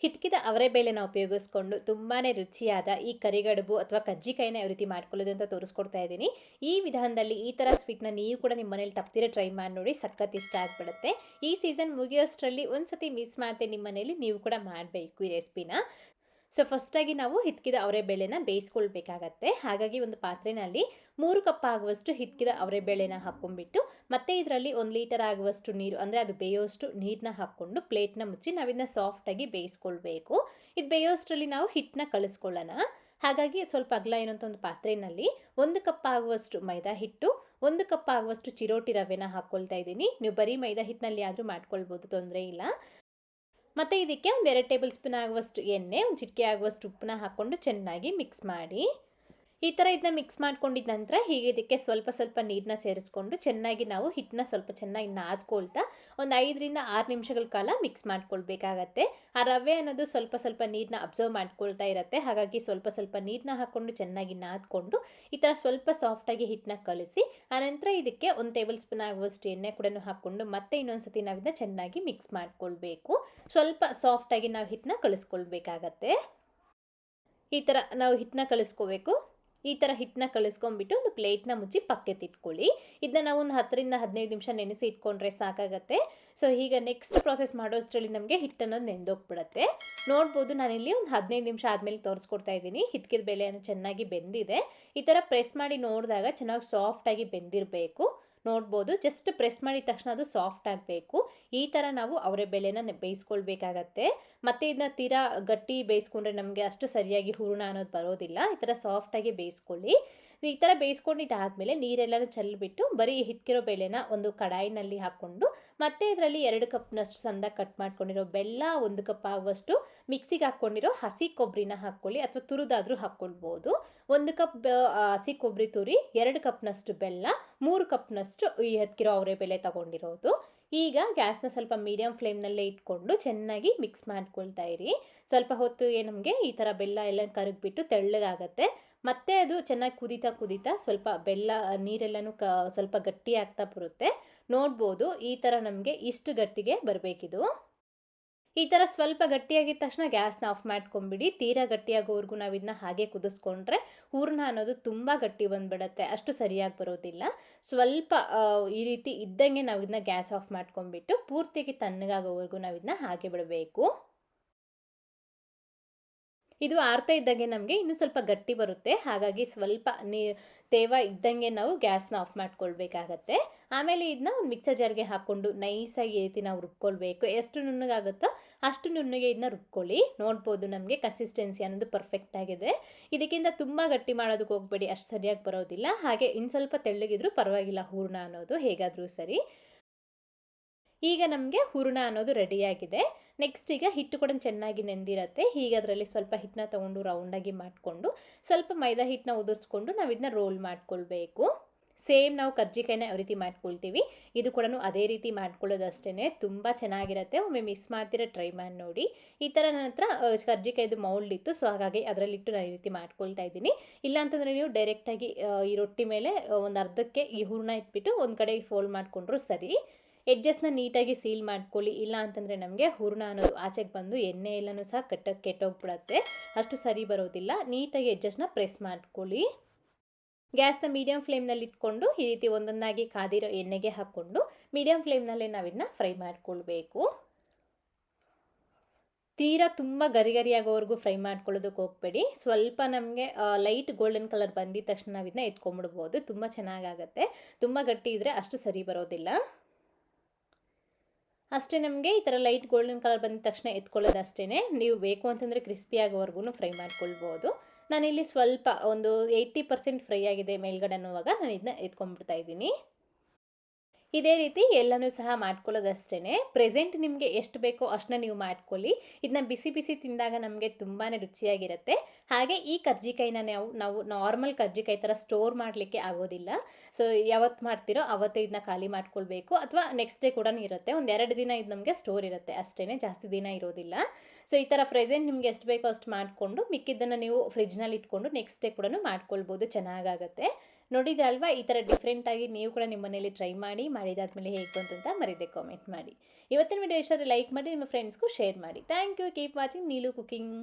ಹಿತ್ಕಿದ ಅವರೆಬೇಳೆನ ಉಪಯೋಗಿಸ್ಕೊಂಡು ತುಂಬಾ ರುಚಿಯಾದ ಈ ಕರಿಗಡುಬು ಅಥವಾ ಕಜ್ಜಿಕಾಯಿನ ಯಾವ ರೀತಿ ಮಾಡ್ಕೊಳ್ಳೋದು ಅಂತ ತೋರಿಸ್ಕೊಡ್ತಾ ಇದ್ದೀನಿ. ಈ ವಿಧಾನದಲ್ಲಿ ಈ ಥರ ಸ್ವೀಟ್ನ ನೀವು ಕೂಡ ನಿಮ್ಮ ಮನೇಲಿ ತಪ್ಪದಿರ ಟ್ರೈ ಮಾಡಿ ನೋಡಿ, ಸಖತ್ ಇಷ್ಟ ಆಗ್ಬಿಡುತ್ತೆ. ಈ ಸೀಸನ್ ಮುಗಿಯೋಷ್ಟರಲ್ಲಿ ಒಂದು ಸತಿ ಮಿಸ್ ಮಾಡ್ತೆ ನಿಮ್ಮ ಮನೇಲಿ ನೀವು ಕೂಡ ಮಾಡಬೇಕು ಈ ರೆಸಿಪಿನ. ಸೊ ಫಸ್ಟಾಗಿ ನಾವು ಹಿತ್ಕಿದ ಅವರೆಬೇಳೆನ ಬೇಯಿಸ್ಕೊಳ್ಬೇಕಾಗತ್ತೆ. ಹಾಗಾಗಿ ಒಂದು ಪಾತ್ರೆಯಲ್ಲಿ 3 ಕಪ್ ಆಗುವಷ್ಟು ಹಿತ್ಕಿದ ಅವರೆಬೇಳೆನ ಹಾಕ್ಕೊಂಡ್ಬಿಟ್ಟು ಮತ್ತೆ ಇದರಲ್ಲಿ 1 ಲೀಟರ್ ಆಗುವಷ್ಟು ನೀರು, ಅಂದರೆ ಅದು ಬೇಯೋಷ್ಟು ನೀರನ್ನ ಹಾಕ್ಕೊಂಡು ಪ್ಲೇಟ್ನ ಮುಚ್ಚಿ ನಾವಿದನ್ನ ಸಾಫ್ಟಾಗಿ ಬೇಯಿಸ್ಕೊಳ್ಬೇಕು. ಇದು ಬೇಯೋಷ್ಟರಲ್ಲಿ ನಾವು ಹಿಟ್ಟನ್ನ ಕಳಿಸ್ಕೊಳ್ಳೋಣ. ಹಾಗಾಗಿ ಸ್ವಲ್ಪ ಅಗಲ ಇರೋಂಥ ಒಂದು ಪಾತ್ರೆಯಲ್ಲಿ 1 ಕಪ್ ಆಗುವಷ್ಟು ಮೈದಾ ಹಿಟ್ಟು, 1 ಕಪ್ ಆಗುವಷ್ಟು ಚಿರೋಟಿ ರವೆನ ಹಾಕ್ಕೊಳ್ತಾ ಇದ್ದೀನಿ. ನೀವು ಬರೀ ಮೈದಾ ಹಿಟ್ಟಿನಲ್ಲಿ ಆದರೂ ಮಾಡ್ಕೊಳ್ಬೋದು, ತೊಂದರೆ ಇಲ್ಲ. ಮತ್ತು ಇದಕ್ಕೆ ಒಂದು 2 ಟೇಬಲ್ ಸ್ಪೂನ್ ಆಗುವಷ್ಟು ಎಣ್ಣೆ, ಒಂದು ಚಿಟಿಕೆ ಆಗುವಷ್ಟು ಉಪ್ಪನ್ನ ಹಾಕ್ಕೊಂಡು ಚೆನ್ನಾಗಿ ಮಿಕ್ಸ್ ಮಾಡಿ. ಈ ಥರ ಇದನ್ನ ಮಿಕ್ಸ್ ಮಾಡ್ಕೊಂಡಿದ್ದ ನಂತರ ಹೀಗೆ ಇದಕ್ಕೆ ಸ್ವಲ್ಪ ಸ್ವಲ್ಪ ನೀರನ್ನ ಸೇರಿಸ್ಕೊಂಡು ಚೆನ್ನಾಗಿ ನಾವು ಹಿಟ್ಟನ್ನ ಸ್ವಲ್ಪ ಚೆನ್ನಾಗಿ ನಾದ್ಕೊಳ್ತಾ ಒಂದು 5ರಿಂದ 6 ನಿಮಿಷಗಳ ಕಾಲ ಮಿಕ್ಸ್ ಮಾಡ್ಕೊಳ್ಬೇಕಾಗತ್ತೆ. ಆ ರವೆ ಅನ್ನೋದು ಸ್ವಲ್ಪ ಸ್ವಲ್ಪ ನೀರನ್ನ ಅಬ್ಸರ್ವ್ ಮಾಡ್ಕೊಳ್ತಾ ಇರುತ್ತೆ. ಹಾಗಾಗಿ ಸ್ವಲ್ಪ ಸ್ವಲ್ಪ ನೀರನ್ನ ಹಾಕ್ಕೊಂಡು ಚೆನ್ನಾಗಿ ನಾದ್ಕೊಂಡು ಈ ಥರ ಸ್ವಲ್ಪ ಸಾಫ್ಟಾಗಿ ಹಿಟ್ಟನ್ನ ಕಳಿಸಿ ಆನಂತರ ಇದಕ್ಕೆ 1 ಟೇಬಲ್ ಸ್ಪೂನ್ ಆಗುವಷ್ಟು ಎಣ್ಣೆ ಕೂಡ ಹಾಕ್ಕೊಂಡು ಮತ್ತೆ ಇನ್ನೊಂದು ಸತಿ ನಾವು ಇದನ್ನ ಚೆನ್ನಾಗಿ ಮಿಕ್ಸ್ ಮಾಡ್ಕೊಳ್ಬೇಕು. ಸ್ವಲ್ಪ ಸಾಫ್ಟಾಗಿ ನಾವು ಹಿಟ್ಟನ್ನ ಕಳಿಸ್ಕೊಳ್ಬೇಕಾಗತ್ತೆ. ಈ ಥರ ನಾವು ಹಿಟ್ಟನ್ನ ಕಳಿಸ್ಕೋಬೇಕು. ಈ ಥರ ಹಿಟ್ಟನ್ನ ಕಳಿಸ್ಕೊಂಡ್ಬಿಟ್ಟು ಒಂದು ಪ್ಲೇಟ್ನ ಮುಚ್ಚಿ ಪಕ್ಕೆತ್ತಿಟ್ಕೊಳ್ಳಿ. ಇದನ್ನ ನಾವು ಒಂದು 10ರಿಂದ 15 ನಿಮಿಷ ನೆನೆಸಿ ಇಟ್ಕೊಂಡ್ರೆ ಸಾಕಾಗತ್ತೆ. ಸೊ ಈಗ ನೆಕ್ಸ್ಟ್ ಪ್ರಾಸೆಸ್ ಮಾಡೋಷ್ಟರಲ್ಲಿ ನಮಗೆ ಹಿಟ್ಟನ್ನೋದು ನೆಂದೋಗ್ಬಿಡುತ್ತೆ. ನೋಡ್ಬೋದು, ನಾನಿಲ್ಲಿ ಒಂದು 15 ನಿಮಿಷ ಆದಮೇಲೆ ತೋರಿಸ್ಕೊಡ್ತಾ ಇದ್ದೀನಿ. ಹಿತ್ಕಿದ ಬೇಳೆಯನ್ನು ಚೆನ್ನಾಗಿ ಬೆಂದಿದೆ. ಈ ಥರ ಪ್ರೆಸ್ ಮಾಡಿ ನೋಡಿದಾಗ ಚೆನ್ನಾಗಿ ಸಾಫ್ಟಾಗಿ ಬೆಂದಿರಬೇಕು. ನೋಡ್ಬೋದು, ಜಸ್ಟ್ ಪ್ರೆಸ್ ಮಾಡಿದ ತಕ್ಷಣ ಅದು ಸಾಫ್ಟ್ ಆಗಬೇಕು. ಈ ಥರ ನಾವು ಅವರೆಬೇಳೆನ ಬೇಯಿಸ್ಕೊಳ್ಬೇಕಾಗತ್ತೆ. ಮತ್ತು ಇದನ್ನ ತೀರಾ ಗಟ್ಟಿ ಬೇಯಿಸ್ಕೊಂಡ್ರೆ ನಮಗೆ ಅಷ್ಟು ಸರಿಯಾಗಿ ಹೂರಣ ಅನ್ನೋದು ಬರೋದಿಲ್ಲ. ಈ ಥರ ಸಾಫ್ಟಾಗಿ ಬೇಯಿಸ್ಕೊಳ್ಳಿ. ಈ ಥರ ಬೇಯಿಸ್ಕೊಂಡಿದ್ದಾದಮೇಲೆ ನೀರೆಲ್ಲನೂ ಚೆಲ್ಲಿಬಿಟ್ಟು ಬರೀ ಹಿತ್ಕಿರೋ ಬೇಳೆನ ಒಂದು ಕಡಾಯಿನಲ್ಲಿ ಹಾಕ್ಕೊಂಡು ಮತ್ತೆ ಇದರಲ್ಲಿ 2 ಕಪ್ನಷ್ಟು ಸಣ್ಣದಾಗಿ ಕಟ್ ಮಾಡ್ಕೊಂಡಿರೋ ಬೆಲ್ಲ, 1 ಕಪ್ ಆಗುವಷ್ಟು ಮಿಕ್ಸಿಗೆ ಹಾಕ್ಕೊಂಡಿರೋ ಹಸಿ ಕೊಬ್ಬರಿನ ಹಾಕ್ಕೊಳ್ಳಿ, ಅಥವಾ ತುರಿದಾದರೂ ಹಾಕ್ಕೊಳ್ಬೋದು. 1 ಕಪ್ ಹಸಿ ಕೊಬ್ಬರಿ ತುರಿ, 2 ಕಪ್ನಷ್ಟು ಬೆಲ್ಲ, 3 ಕಪ್ನಷ್ಟು ಈ ಹಿತ್ಕಿರೋ ಅವರೆಬೇಳೆ ತಗೊಂಡಿರೋದು. ಈಗ ಗ್ಯಾಸ್ನ ಸ್ವಲ್ಪ ಮೀಡಿಯಮ್ ಫ್ಲೇಮ್ನಲ್ಲೇ ಇಟ್ಕೊಂಡು ಚೆನ್ನಾಗಿ ಮಿಕ್ಸ್ ಮಾಡ್ಕೊಳ್ತಾ ಇರಿ. ಸ್ವಲ್ಪ ಹೊತ್ತು ನಮಗೆ ಈ ಥರ ಬೆಲ್ಲ ಎಲ್ಲ ಕರಗಿಬಿಟ್ಟು ತೆಳ್ಳಗಾಗತ್ತೆ. ಮತ್ತೆ ಅದು ಚೆನ್ನಾಗಿ ಕುದೀತಾ ಸ್ವಲ್ಪ ಬೆಲ್ಲ ನೀರೆಲ್ಲನೂ ಸ್ವಲ್ಪ ಗಟ್ಟಿ ಆಗ್ತಾ ಬರುತ್ತೆ. ನೋಡ್ಬೋದು, ಈ ಥರ ನಮಗೆ ಇಷ್ಟು ಗಟ್ಟಿಗೆ ಬರಬೇಕಿದು. ಈ ಥರ ಸ್ವಲ್ಪ ಗಟ್ಟಿಯಾಗಿದ್ದ ತಕ್ಷಣ ಗ್ಯಾಸ್ನ ಆಫ್ ಮಾಡ್ಕೊಂಬಿಡಿ. ತೀರಾ ಗಟ್ಟಿಯಾಗೋವರೆಗೂ ನಾವು ಇದನ್ನ ಹಾಗೆ ಕುದಿಸ್ಕೊಂಡ್ರೆ ಹೂರಣ ಅನ್ನೋದು ತುಂಬ ಗಟ್ಟಿ ಬಂದುಬಿಡುತ್ತೆ, ಅಷ್ಟು ಸರಿಯಾಗಿ ಬರೋದಿಲ್ಲ. ಸ್ವಲ್ಪ ಈ ರೀತಿ ಇದ್ದಂಗೆ ನಾವು ಇದನ್ನ ಗ್ಯಾಸ್ ಆಫ್ ಮಾಡ್ಕೊಂಬಿಟ್ಟು ಪೂರ್ತಿಯಾಗಿ ತಣ್ಣಗಾಗೋವರೆಗೂ ನಾವು ಇದನ್ನ ಹಾಗೆ ಬಿಡಬೇಕು. ಇದು ಆರ್ತಾ ಇದ್ದಂಗೆ ನಮಗೆ ಇನ್ನೂ ಸ್ವಲ್ಪ ಗಟ್ಟಿ ಬರುತ್ತೆ. ಹಾಗಾಗಿ ಸ್ವಲ್ಪ ತೇವ ಇದ್ದಂಗೆ ನಾವು ಗ್ಯಾಸ್ನ ಆಫ್ ಮಾಡ್ಕೊಳ್ಬೇಕಾಗತ್ತೆ. ಆಮೇಲೆ ಇದನ್ನ ಒಂದು ಮಿಕ್ಸರ್ ಜಾರ್ಗೆ ಹಾಕ್ಕೊಂಡು ನೈಸಾಗಿ ಈ ರೀತಿ ನಾವು ರುಬ್ಕೊಳ್ಬೇಕು. ಎಷ್ಟು ನುಣ್ಣಗಾಗುತ್ತೋ ಅಷ್ಟು ನುಣ್ಣಗೆ ಇದನ್ನ ರುಬ್ಕೊಳ್ಳಿ. ನೋಡ್ಬೋದು, ನಮಗೆ ಕನ್ಸಿಸ್ಟೆನ್ಸಿ ಅನ್ನೋದು ಪರ್ಫೆಕ್ಟ್ ಆಗಿದೆ. ಇದಕ್ಕಿಂತ ತುಂಬ ಗಟ್ಟಿ ಮಾಡೋದಕ್ಕೆ ಹೋಗಬೇಡಿ, ಅಷ್ಟು ಸರಿಯಾಗಿ ಬರೋದಿಲ್ಲ. ಹಾಗೆ ಇನ್ನು ಸ್ವಲ್ಪ ತೆಳ್ಳಗಿದ್ರೂ ಪರವಾಗಿಲ್ಲ, ಹೂರಣ ಅನ್ನೋದು ಹೇಗಾದರೂ ಸರಿ. ಈಗ ನಮಗೆ ಹೂರಣ ಅನ್ನೋದು ರೆಡಿಯಾಗಿದೆ. ನೆಕ್ಸ್ಟ್ ಈಗ ಹಿಟ್ಟು ಕೂಡ ಚೆನ್ನಾಗಿ ನೆಂದಿರುತ್ತೆ. ಹೀಗೆ ಅದರಲ್ಲಿ ಸ್ವಲ್ಪ ಹಿಟ್ಟನ್ನ ತೊಗೊಂಡು ರೌಂಡಾಗಿ ಮಾಡಿಕೊಂಡು ಸ್ವಲ್ಪ ಮೈದಾ ಹಿಟ್ಟನ್ನ ಉದುರಿಸ್ಕೊಂಡು ನಾವು ಇದನ್ನ ರೋಲ್ ಮಾಡ್ಕೊಳ್ಬೇಕು. ಸೇಮ್ ನಾವು ಕಜ್ಜಿಕಾಯಿನ ಯಾವ ರೀತಿ ಮಾಡ್ಕೊಳ್ತೀವಿ, ಇದು ಕೂಡ ಅದೇ ರೀತಿ ಮಾಡ್ಕೊಳ್ಳೋದಷ್ಟೇ. ತುಂಬ ಚೆನ್ನಾಗಿರುತ್ತೆ. ಒಮ್ಮೆ ಮಿಸ್ ಮಾಡ್ತೀರಾ, ಟ್ರೈ ಮಾಡಿ ನೋಡಿ. ಈ ಥರ ನನ್ನ ಹತ್ರ ಕಜ್ಜಿಕಾಯಿದು ಮೌಲ್ಡ್ ಇತ್ತು, ಸೊ ಹಾಗಾಗಿ ಅದರಲ್ಲಿಟ್ಟು ನಾನು ಈ ರೀತಿ ಮಾಡ್ಕೊಳ್ತಾ ಇದ್ದೀನಿ. ಇಲ್ಲಾಂತಂದರೆ ನೀವು ಡೈರೆಕ್ಟಾಗಿ ಈ ರೊಟ್ಟಿ ಮೇಲೆ ಒಂದು ಅರ್ಧಕ್ಕೆ ಈ ಹೂರಣ ಇಟ್ಬಿಟ್ಟು ಒಂದು ಕಡೆಗೆ ಫೋಲ್ಡ್ ಮಾಡಿಕೊಂಡ್ರು ಸರಿ. ಎಡ್ಜಸ್ನ ನೀಟಾಗಿ ಸೀಲ್ ಮಾಡ್ಕೊಳ್ಳಿ. ಇಲ್ಲ ಅಂತಂದರೆ ನಮಗೆ ಹೂರಣ ಅನ್ನೋದು ಆಚೆಗೆ ಬಂದು ಎಣ್ಣೆ ಎಲ್ಲನೂ ಸಹ ಕೆಟ್ಟೋಗ್ಬಿಡುತ್ತೆ, ಅಷ್ಟು ಸರಿ ಬರೋದಿಲ್ಲ. ನೀಟಾಗಿ ಎಡ್ಜಸ್ನ ಪ್ರೆಸ್ ಮಾಡ್ಕೊಳ್ಳಿ. ಗ್ಯಾಸ್ನ ಮೀಡಿಯಮ್ ಫ್ಲೇಮ್ನಲ್ಲಿ ಇಟ್ಕೊಂಡು ಈ ರೀತಿ ಒಂದೊಂದಾಗಿ ಕಾದಿರೋ ಎಣ್ಣೆಗೆ ಹಾಕ್ಕೊಂಡು ಮೀಡಿಯಮ್ ಫ್ಲೇಮ್ನಲ್ಲೇ ನಾವು ಇದನ್ನ ಫ್ರೈ ಮಾಡ್ಕೊಳ್ಬೇಕು. ತೀರಾ ತುಂಬ ಗರಿಯಾಗೋವರೆಗೂ ಫ್ರೈ ಮಾಡ್ಕೊಳ್ಳೋದಕ್ಕೆ ಹೋಗಬೇಡಿ. ಸ್ವಲ್ಪ ನಮಗೆ ಲೈಟ್ ಗೋಲ್ಡನ್ ಕಲರ್ ಬಂದಿದ ತಕ್ಷಣ ನಾವು ಇದನ್ನ ಎತ್ಕೊಂಡ್ಬಿಡ್ಬೋದು. ತುಂಬ ಚೆನ್ನಾಗಾಗತ್ತೆ. ತುಂಬ ಗಟ್ಟಿ ಇದ್ದರೆ ಅಷ್ಟು ಸರಿ ಬರೋದಿಲ್ಲ. ಅಷ್ಟೇ, ನಮಗೆ ಈ ಥರ ಲೈಟ್ ಗೋಲ್ಡನ್ ಕಲರ್ ಬಂದ ತಕ್ಷಣ ಎತ್ಕೊಳ್ಳೋದಷ್ಟೇ. ನೀವು ಬೇಕು ಅಂತಂದರೆ ಕ್ರಿಸ್ಪಿ ಆಗೋವರೆಗೂ ಫ್ರೈ ಮಾಡ್ಕೊಳ್ಬೋದು. ನಾನಿಲ್ಲಿ ಸ್ವಲ್ಪ ಒಂದು 80% ಫ್ರೈ ಆಗಿದೆ ಮೇಲ್ಗಡೆ ಅನ್ನುವಾಗ ನಾನು ಇದನ್ನ ಎತ್ಕೊಂಡ್ಬಿಡ್ತಾ ಇದ್ದೀನಿ. ಇದೇ ರೀತಿ ಎಲ್ಲನೂ ಸಹ ಮಾಡ್ಕೊಳ್ಳೋದಷ್ಟೇ. ಪ್ರೆಸೆಂಟ್ ನಿಮಗೆ ಎಷ್ಟು ಬೇಕೋ ಅಷ್ಟನ್ನ ನೀವು ಮಾಡ್ಕೊಳ್ಳಿ. ಇದನ್ನ ಬಿಸಿ ಬಿಸಿ ತಿಂದಾಗ ನಮಗೆ ತುಂಬಾ ರುಚಿಯಾಗಿರುತ್ತೆ. ಹಾಗೆ ಈ ಕರ್ಜಿಕಾಯಿನ ನಾವು ನಾರ್ಮಲ್ ಕರ್ಜಿಕಾಯಿ ಥರ ಸ್ಟೋರ್ ಮಾಡಲಿಕ್ಕೆ ಆಗೋದಿಲ್ಲ. ಸೊ ಯಾವತ್ತು ಮಾಡ್ತೀರೋ ಅವತ್ತೇ ಇದನ್ನ ಖಾಲಿ ಮಾಡ್ಕೊಳ್ಬೇಕು, ಅಥವಾ ನೆಕ್ಸ್ಟ್ ಡೇ ಕೂಡ ಇರುತ್ತೆ. ಒಂದು 2 ದಿನ ಇದು ನಮಗೆ ಸ್ಟೋರ್ ಇರುತ್ತೆ ಅಷ್ಟೇ, ಜಾಸ್ತಿ ದಿನ ಇರೋದಿಲ್ಲ. ಸೊ ಈ ಥರ ಪ್ರೆಸೆಂಟ್ ನಿಮಗೆ ಎಷ್ಟು ಬೇಕೋ ಅಷ್ಟು ಮಾಡಿಕೊಂಡು ಮಿಕ್ಕಿದ್ದನ್ನು ನೀವು ಫ್ರಿಜ್ನಲ್ಲಿ ಇಟ್ಕೊಂಡು ನೆಕ್ಸ್ಟ್ ಡೇ ಕೂಡ ಮಾಡ್ಕೊಳ್ಬೋದು, ಚೆನ್ನಾಗಾಗುತ್ತೆ. ನೋಡಿದ್ರಲ್ವಾ, ಈ ಥರ ಡಿಫ್ರೆಂಟಾಗಿ ನೀವು ಕೂಡ ನಿಮ್ಮ ಮನೇಲಿ ಟ್ರೈ ಮಾಡಿ, ಮಾಡಿದಾದ್ಮೇಲೆ ಹೇಗೆ ಬಂತು ಅಂತ ಮರೀದೆ ಕಾಮೆಂಟ್ ಮಾಡಿ. ಇವತ್ತಿನ ವಿಡಿಯೋ ಇಷ್ಟ ಲೈಕ್ ಮಾಡಿ, ನಿಮ್ಮ ಫ್ರೆಂಡ್ಸ್ಗೂ ಶೇರ್ ಮಾಡಿ. Thank you. Keep watching Neelu cooking.